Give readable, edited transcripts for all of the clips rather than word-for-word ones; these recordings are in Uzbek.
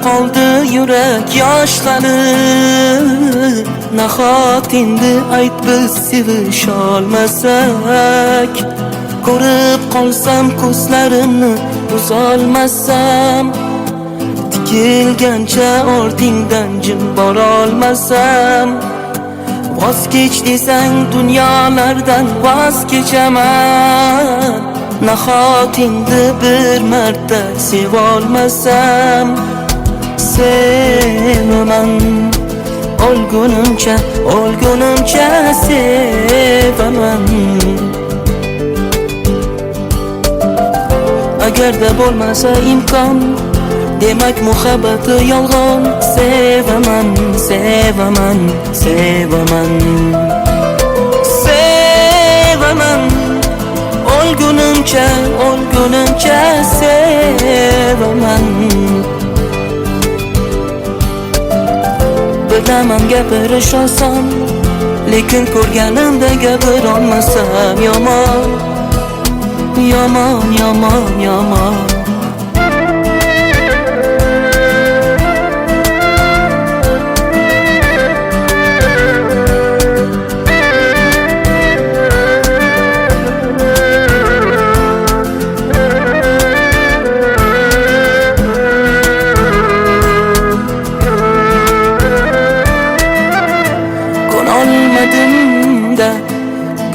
qoldi yurak yoshlari. Nahot endi ayt biz sevisholmasak, ko'rib qolsam ko'zlarimni uzolmasam, tikilgancha ortingdan jim borolmasam, voz kech desang dunyolardan voz kechaman. Nahot endi bir marta sevolmasam, sevaman o'lgunimcha, o'lgunimcha sevaman. Agarda bo'lmasa imkon, demak muhabbati yolg'on. Sevaman, sevaman, sevaman, sevaman o'lgunimcha, o'lgunimcha sevaman. Bilaman gapirish oson, lekin ko'rganimda gapirolmasam yomon, yomon, yomon, yomon. Olmadim-da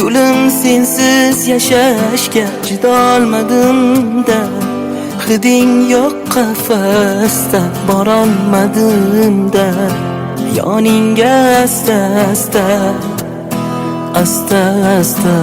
gulim sensiz yashashga chidolmadim-da, hiding yo'q qafasda borolmadim-da, yoningga asta asta, asta asta.